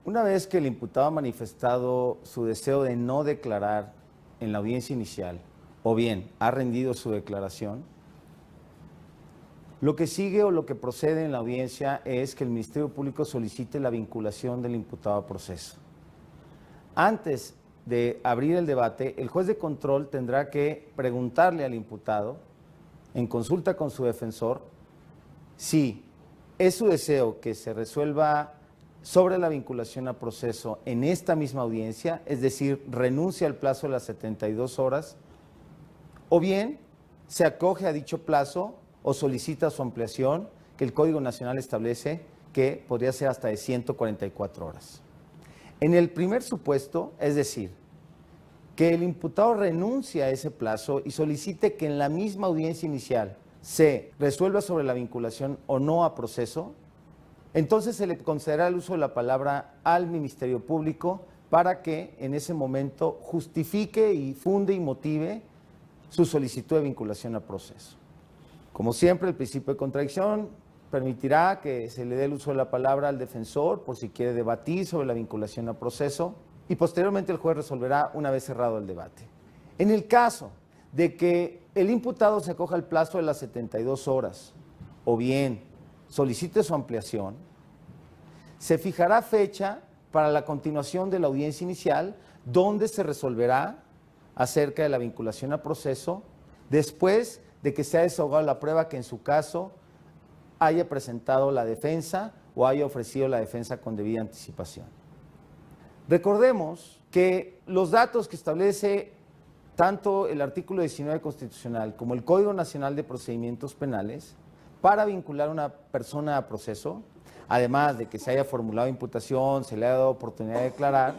Una vez que el imputado ha manifestado su deseo de no declarar en la audiencia inicial, o bien ha rendido su declaración, lo que sigue o lo que procede en la audiencia es que el Ministerio Público solicite la vinculación del imputado a proceso. Antes de abrir el debate, el juez de control tendrá que preguntarle al imputado, en consulta con su defensor, si es su deseo que se resuelva sobre la vinculación a proceso en esta misma audiencia, es decir, renuncia al plazo de las 72 horas, o bien se acoge a dicho plazo o solicita su ampliación, que el Código Nacional establece que podría ser hasta de 144 horas. En el primer supuesto, es decir, que el imputado renuncie a ese plazo y solicite que en la misma audiencia inicial se resuelva sobre la vinculación o no a proceso, entonces se le concederá el uso de la palabra al Ministerio Público para que en ese momento justifique y funde y motive su solicitud de vinculación a proceso. Como siempre, el principio de contradicción permitirá que se le dé el uso de la palabra al defensor por si quiere debatir sobre la vinculación a proceso y posteriormente el juez resolverá una vez cerrado el debate. En el caso de que el imputado se acoja al plazo de las 72 horas o bien solicite su ampliación, se fijará fecha para la continuación de la audiencia inicial donde se resolverá acerca de la vinculación a proceso después de que se haya desahogado la prueba que en su caso haya presentado la defensa o haya ofrecido la defensa con debida anticipación. Recordemos que los datos que establece tanto el artículo 19 constitucional como el Código Nacional de Procedimientos Penales para vincular a una persona a proceso, además de que se haya formulado imputación, se le haya dado oportunidad de declarar,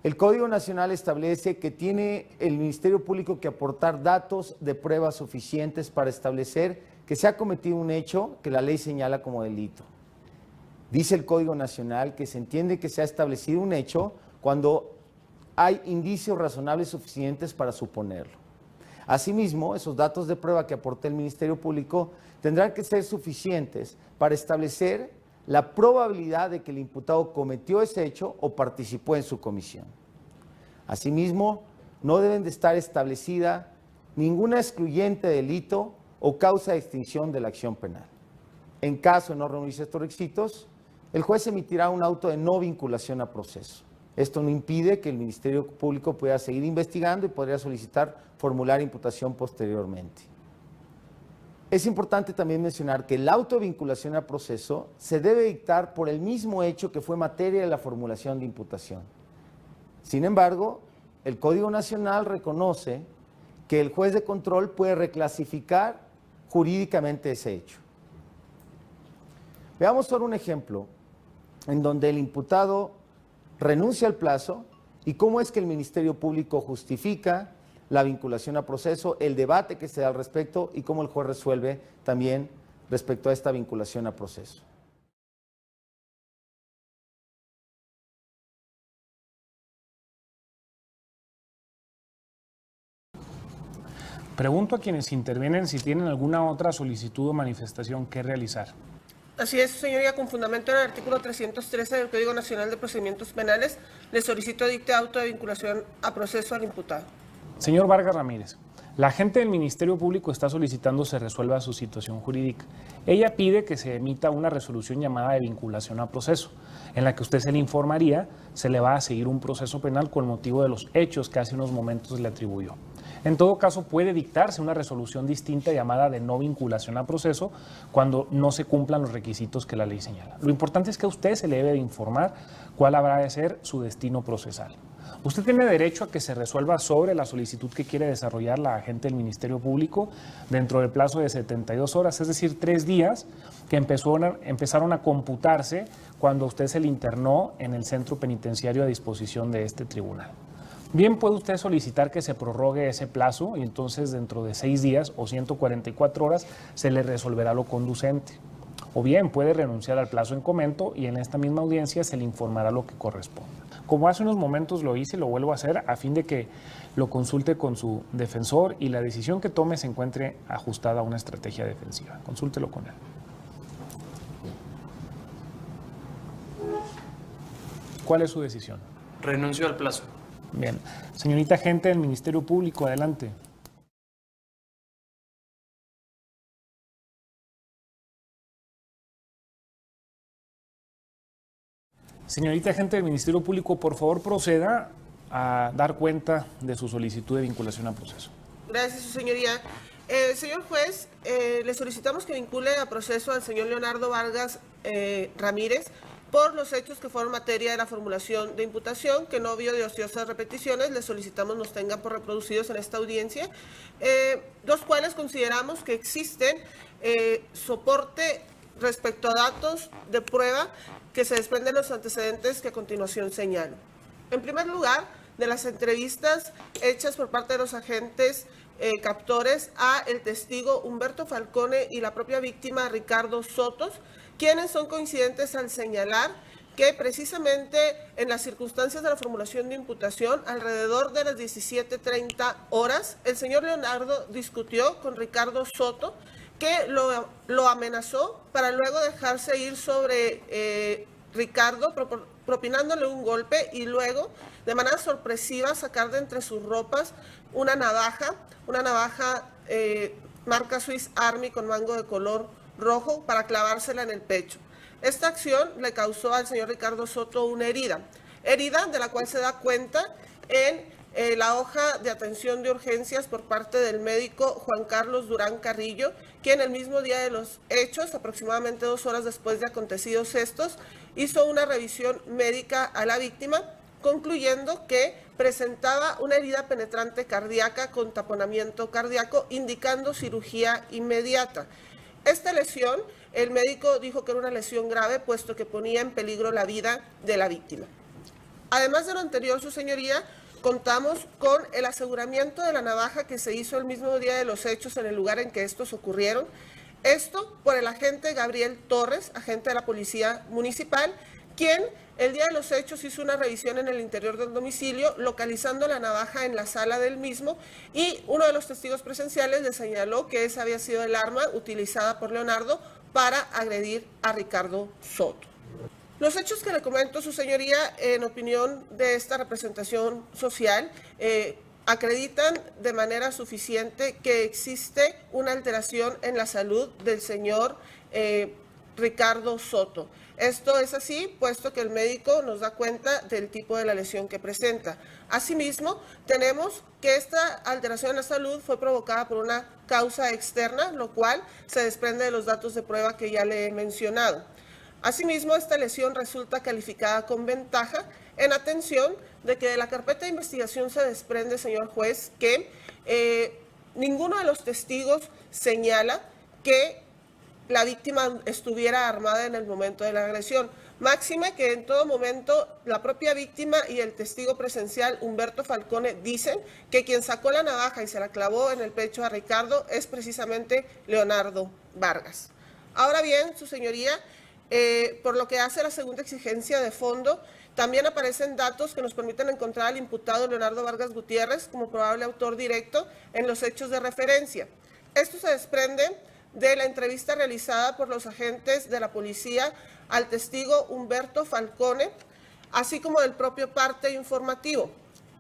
el Código Nacional establece que tiene el Ministerio Público que aportar datos de pruebas suficientes para establecer que se ha cometido un hecho que la ley señala como delito. Dice el Código Nacional que se entiende que se ha establecido un hecho cuando hay indicios razonables suficientes para suponerlo. Asimismo, esos datos de prueba que aporte el Ministerio Público tendrán que ser suficientes para establecer la probabilidad de que el imputado cometió ese hecho o participó en su comisión. Asimismo, no deben de estar establecida ninguna excluyente delito o causa de extinción de la acción penal. En caso de no reunirse estos requisitos, el juez emitirá un auto de no vinculación a proceso. Esto no impide que el Ministerio Público pueda seguir investigando y podría solicitar formular imputación posteriormente. Es importante también mencionar que el auto de vinculación a proceso se debe dictar por el mismo hecho que fue materia de la formulación de imputación. Sin embargo, el Código Nacional reconoce que el juez de control puede reclasificar jurídicamente ese hecho. Veamos ahora un ejemplo en donde el imputado renuncia al plazo y cómo es que el Ministerio Público justifica la vinculación a proceso, el debate que se da al respecto y cómo el juez resuelve también respecto a esta vinculación a proceso. Pregunto a quienes intervienen si tienen alguna otra solicitud o manifestación que realizar. Así es, señoría, con fundamento en el artículo 313 del Código Nacional de Procedimientos Penales, le solicito dicte auto de vinculación a proceso al imputado. Señor Vargas Ramírez, la agente del Ministerio Público está solicitando se resuelva su situación jurídica. Ella pide que se emita una resolución llamada de vinculación a proceso, en la que usted se le informaría, se le va a seguir un proceso penal con motivo de los hechos que hace unos momentos le atribuyó. En todo caso, puede dictarse una resolución distinta llamada de no vinculación a proceso cuando no se cumplan los requisitos que la ley señala. Lo importante es que a usted se le debe de informar cuál habrá de ser su destino procesal. Usted tiene derecho a que se resuelva sobre la solicitud que quiere desarrollar la agente del Ministerio Público dentro del plazo de 72 horas, es decir, 3 días que empezaron a computarse cuando a usted se le internó en el centro penitenciario a disposición de este tribunal. Bien, puede usted solicitar que se prorrogue ese plazo y entonces dentro de 6 días o 144 horas se le resolverá lo conducente. O bien puede renunciar al plazo en comento y en esta misma audiencia se le informará lo que corresponda. Como hace unos momentos lo hice, lo vuelvo a hacer a fin de que lo consulte con su defensor y la decisión que tome se encuentre ajustada a una estrategia defensiva. Consúltelo con él. ¿Cuál es su decisión? Renuncio al plazo. Bien. Señorita agente del Ministerio Público, adelante. Señorita agente del Ministerio Público, por favor proceda a dar cuenta de su solicitud de vinculación a proceso. Gracias, su señoría. Señor juez, le solicitamos que vincule a proceso al señor Leonardo Vargas Ramírez por los hechos que fueron materia de la formulación de imputación, que no vio de ociosas repeticiones. Le solicitamos nos tengan por reproducidos en esta audiencia, los cuales consideramos que existen soporte respecto a datos de prueba que se desprenden de los antecedentes que a continuación señalo. En primer lugar, de las entrevistas hechas por parte de los agentes captores a el testigo Humberto Falcone y la propia víctima Ricardo Sotos, quienes son coincidentes al señalar que precisamente en las circunstancias de la formulación de imputación, alrededor de las 17:30 horas, el señor Leonardo discutió con Ricardo Soto, que lo amenazó para luego dejarse ir sobre Ricardo, propinándole un golpe y luego, de manera sorpresiva, sacar de entre sus ropas una navaja marca Swiss Army con mango de color rojo para clavársela en el pecho. Esta acción le causó al señor Ricardo Soto una herida de la cual se da cuenta en la hoja de atención de urgencias por parte del médico Juan Carlos Durán Carrillo, quien el mismo día de los hechos, aproximadamente 2 horas después de acontecidos estos, hizo una revisión médica a la víctima, concluyendo que presentaba una herida penetrante cardíaca con taponamiento cardíaco, indicando cirugía inmediata. Esta lesión, el médico dijo que era una lesión grave, puesto que ponía en peligro la vida de la víctima. Además de lo anterior, su señoría, contamos con el aseguramiento de la navaja que se hizo el mismo día de los hechos en el lugar en que estos ocurrieron. Esto por el agente Gabriel Torres, agente de la Policía Municipal, quien el día de los hechos hizo una revisión en el interior del domicilio, localizando la navaja en la sala del mismo, y uno de los testigos presenciales le señaló que esa había sido el arma utilizada por Leonardo para agredir a Ricardo Soto. Los hechos que le comento, su señoría, en opinión de esta representación social, acreditan de manera suficiente que existe una alteración en la salud del señor Ricardo Soto. Esto es así, puesto que el médico nos da cuenta del tipo de la lesión que presenta. Asimismo, tenemos que esta alteración en la salud fue provocada por una causa externa, lo cual se desprende de los datos de prueba que ya le he mencionado. Asimismo, esta lesión resulta calificada con ventaja en atención de que de la carpeta de investigación se desprende, señor juez, que ninguno de los testigos señala que la víctima estuviera armada en el momento de la agresión. Máxime que en todo momento la propia víctima y el testigo presencial Humberto Falcone dicen que quien sacó la navaja y se la clavó en el pecho a Ricardo es precisamente Leonardo Vargas. Ahora bien, su señoría, por lo que hace la segunda exigencia de fondo, también aparecen datos que nos permiten encontrar al imputado Leonardo Vargas Gutiérrez como probable autor directo en los hechos de referencia. Esto se desprende de la entrevista realizada por los agentes de la policía al testigo Humberto Falcone, así como del propio parte informativo,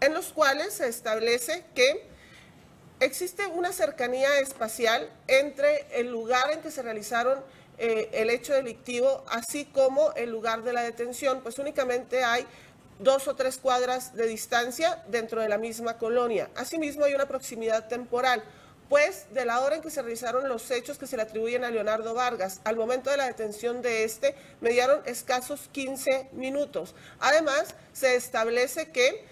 en los cuales se establece que existe una cercanía espacial entre el lugar en que se realizaron el hecho delictivo, así como el lugar de la detención, pues únicamente hay 2 o 3 cuadras de distancia dentro de la misma colonia. Asimismo, hay una proximidad temporal, pues de la hora en que se realizaron los hechos que se le atribuyen a Leonardo Vargas al momento de la detención de este, mediaron escasos 15 minutos. Además, se establece que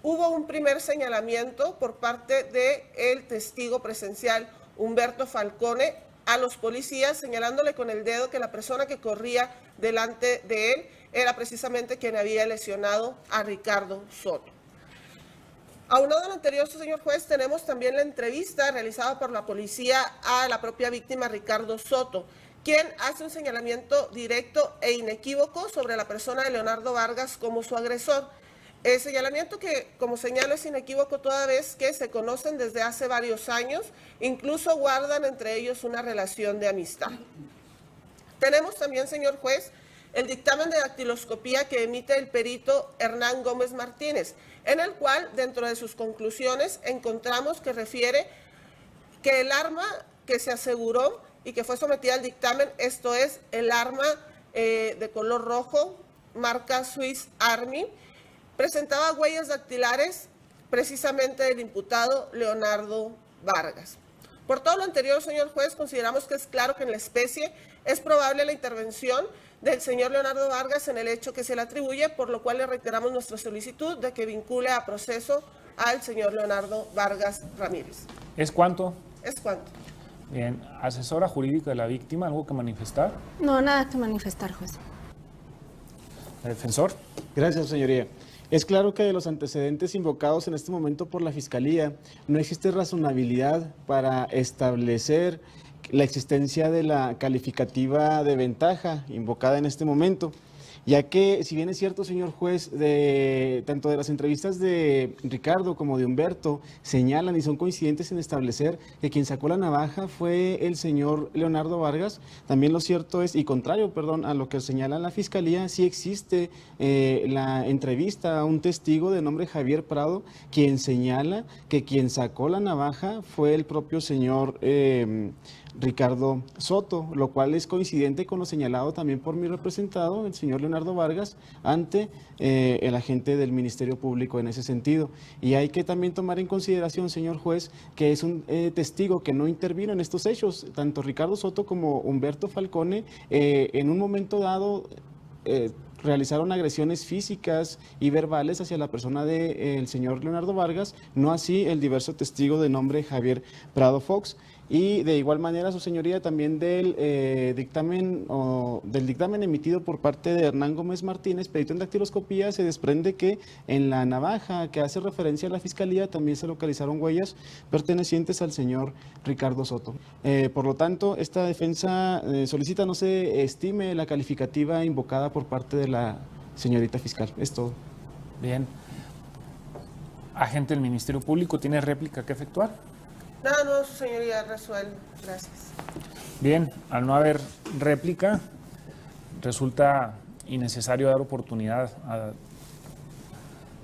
hubo un primer señalamiento por parte del testigo presencial Humberto Falcone a los policías, señalándole con el dedo que la persona que corría delante de él era precisamente quien había lesionado a Ricardo Soto. Aunado a lo anterior, señor juez, tenemos también la entrevista realizada por la policía a la propia víctima Ricardo Soto, quien hace un señalamiento directo e inequívoco sobre la persona de Leonardo Vargas como su agresor. El señalamiento que, como señalo, es inequívoco toda vez que se conocen desde hace varios años, incluso guardan entre ellos una relación de amistad. Tenemos también, señor juez, el dictamen de dactiloscopía que emite el perito Hernán Gómez Martínez, en el cual, dentro de sus conclusiones, encontramos que refiere que el arma que se aseguró y que fue sometida al dictamen, esto es el arma de color rojo, marca Swiss Army, presentaba huellas dactilares precisamente del imputado Leonardo Vargas. Por todo lo anterior, señor juez, consideramos que es claro que en la especie es probable la intervención del señor Leonardo Vargas en el hecho que se le atribuye, por lo cual le reiteramos nuestra solicitud de que vincule a proceso al señor Leonardo Vargas Ramírez. ¿Es cuánto? ¿Es cuánto? Bien, asesora jurídica de la víctima, ¿algo que manifestar? No, nada que manifestar, juez. ¿El defensor? Gracias, señoría. Es claro que de los antecedentes invocados en este momento por la Fiscalía, no existe razonabilidad para establecer la existencia de la calificativa de ventaja invocada en este momento, ya que, si bien es cierto, señor juez, tanto de las entrevistas de Ricardo como de Humberto señalan y son coincidentes en establecer que quien sacó la navaja fue el señor Leonardo Vargas, también lo cierto es, y contrario, perdón, a lo que señala la Fiscalía, sí existe la entrevista a un testigo de nombre Javier Prado, quien señala que quien sacó la navaja fue el propio señor Ricardo Soto, lo cual es coincidente con lo señalado también por mi representado, el señor Leonardo Vargas, ante el agente del Ministerio Público en ese sentido. Y hay que también tomar en consideración, señor juez, que es un testigo que no intervino en estos hechos. Tanto Ricardo Soto como Humberto Falcone, en un momento dado, realizaron agresiones físicas y verbales hacia la persona del señor Leonardo Vargas, no así el diverso testigo de nombre Javier Prado Fox. Y de igual manera, su señoría, también del dictamen emitido por parte de Hernán Gómez Martínez, perito en dactiloscopía, se desprende que en la navaja que hace referencia a la Fiscalía también se localizaron huellas pertenecientes al señor Ricardo Soto. Por lo tanto, esta defensa solicita no se estime la calificativa invocada por parte de la señorita fiscal. Es todo. Bien. Agente del Ministerio Público, ¿tiene réplica que efectuar? No, su señoría, resuelve. Gracias. Bien, al no haber réplica, resulta innecesario dar oportunidad a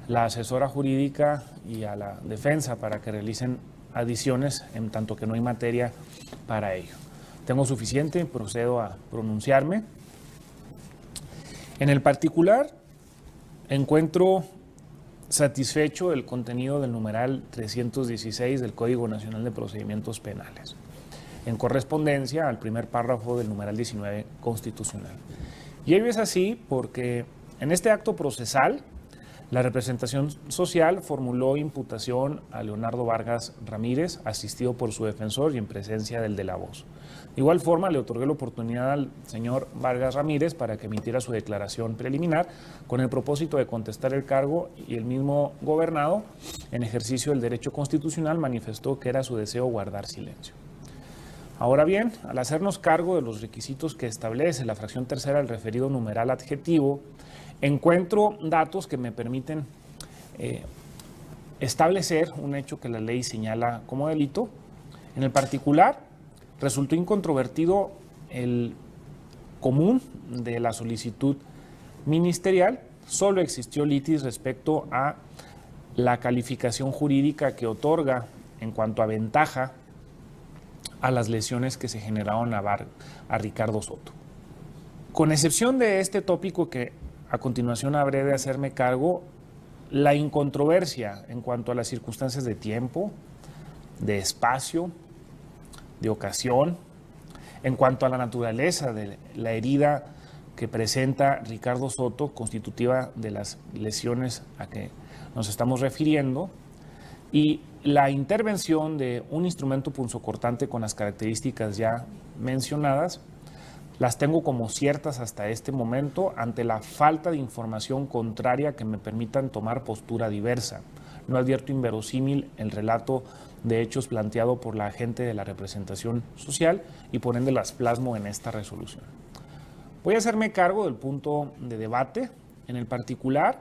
la asesora jurídica y a la defensa para que realicen adiciones, en tanto que no hay materia para ello. Tengo suficiente, procedo a pronunciarme. En el particular, encuentro satisfecho el contenido del numeral 316 del Código Nacional de Procedimientos Penales, en correspondencia al primer párrafo del numeral 19 constitucional. Y ello es así porque en este acto procesal, la representación social formuló imputación a Leonardo Vargas Ramírez, asistido por su defensor y en presencia del de la voz. De igual forma, le otorgué la oportunidad al señor Vargas Ramírez para que emitiera su declaración preliminar con el propósito de contestar el cargo, y el mismo gobernado, en ejercicio del derecho constitucional, manifestó que era su deseo guardar silencio. Ahora bien, al hacernos cargo de los requisitos que establece la fracción tercera del referido numeral adjetivo, encuentro datos que me permiten establecer un hecho que la ley señala como delito. En el particular, resultó incontrovertido el común de la solicitud ministerial. Solo existió litis respecto a la calificación jurídica que otorga en cuanto a ventaja a las lesiones que se generaron a Ricardo Soto. Con excepción de este tópico que a continuación habré de hacerme cargo, la incontroversia en cuanto a las circunstancias de tiempo, de espacio, de ocasión, en cuanto a la naturaleza de la herida que presenta Ricardo Soto, constitutiva de las lesiones a que nos estamos refiriendo, y la intervención de un instrumento punzocortante con las características ya mencionadas, las tengo como ciertas hasta este momento ante la falta de información contraria que me permitan tomar postura diversa. No advierto inverosímil el relato de hechos planteado por la agente de la representación social y por ende las plasmo en esta resolución. Voy a hacerme cargo del punto de debate. En el particular,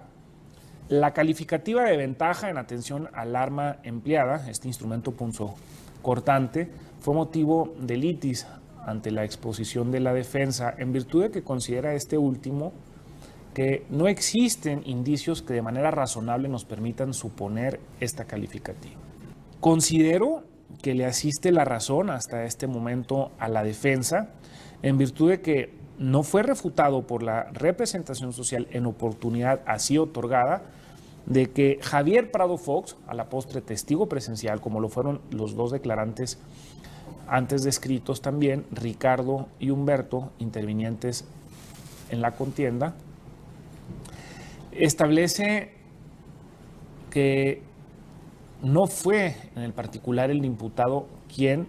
la calificativa de ventaja en atención al arma empleada, este instrumento punzocortante, fue motivo de litis ante la exposición de la defensa, en virtud de que considera este último que no existen indicios que de manera razonable nos permitan suponer esta calificativa. Considero que le asiste la razón hasta este momento a la defensa, en virtud de que no fue refutado por la representación social en oportunidad así otorgada, de que Javier Prado Fox, a la postre testigo presencial, como lo fueron los dos declarantes antes descritos también, Ricardo y Humberto, intervinientes en la contienda, establece que no fue en el particular el imputado quien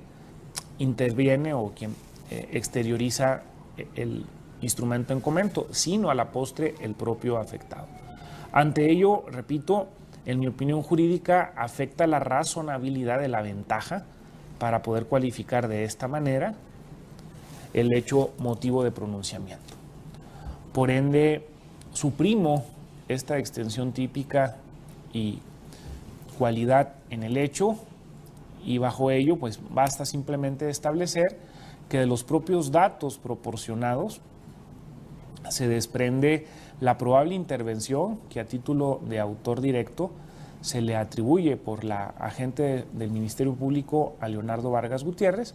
interviene o quien exterioriza el instrumento en comento, sino a la postre el propio afectado. Ante ello, repito, en mi opinión jurídica afecta la razonabilidad de la ventaja para poder cualificar de esta manera el hecho motivo de pronunciamiento. Por ende, suprimo esta extensión típica y cualidad en el hecho, y bajo ello pues basta simplemente establecer que de los propios datos proporcionados se desprende la probable intervención que a título de autor directo se le atribuye por la agente del Ministerio Público a Leonardo Vargas Gutiérrez.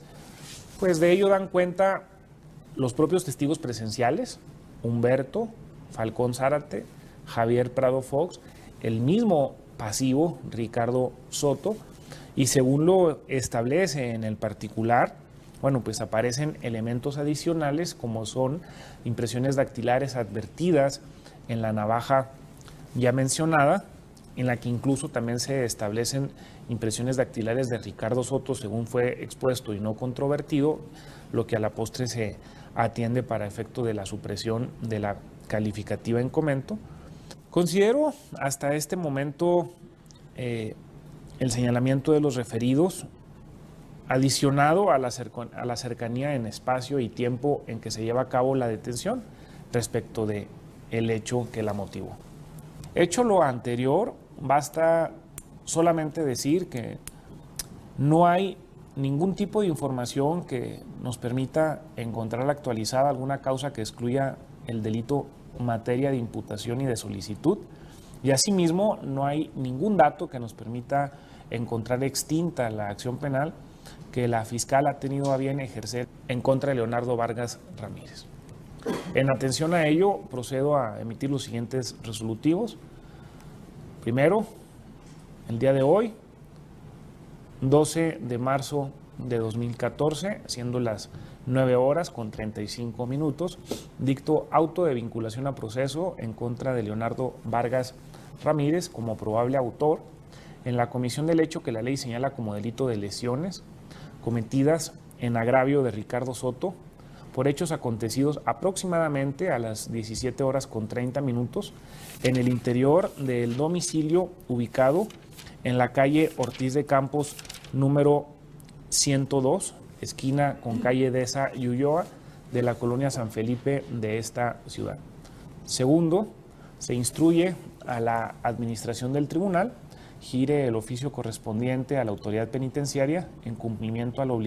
Pues de ello dan cuenta los propios testigos presenciales, Humberto Falcón Zárate, Javier Prado Fox, el mismo pasivo Ricardo Soto, y según lo establece en el particular, bueno, pues aparecen elementos adicionales como son impresiones dactilares advertidas en la navaja ya mencionada, en la que incluso también se establecen impresiones dactilares de Ricardo Soto según fue expuesto y no controvertido, lo que a la postre se atiende para efecto de la supresión de la calificativa en comento. Considero hasta este momento el señalamiento de los referidos, adicionado a la cercanía en espacio y tiempo en que se lleva a cabo la detención respecto de el hecho que la motivó. Hecho lo anterior, basta solamente decir que no hay ningún tipo de información que nos permita encontrar actualizada alguna causa que excluya el delito en materia de imputación y de solicitud, y asimismo no hay ningún dato que nos permita encontrar extinta la acción penal que la fiscal ha tenido a bien ejercer en contra de Leonardo Vargas Ramírez. En atención a ello, procedo a emitir los siguientes resolutivos. Primero, el día de hoy, 12 de marzo de 2014, siendo las 9 horas con 35 minutos, dicto auto de vinculación a proceso en contra de Leonardo Vargas Ramírez como probable autor en la comisión del hecho que la ley señala como delito de lesiones cometidas en agravio de Ricardo Soto por hechos acontecidos aproximadamente a las 17 horas con 30 minutos en el interior del domicilio ubicado en la calle Ortiz de Campos número 102, esquina con calle Deza y Ulloa de la colonia San Felipe de esta ciudad. Segundo, se instruye a la administración del tribunal gire el oficio correspondiente a la autoridad penitenciaria en cumplimiento a la obligación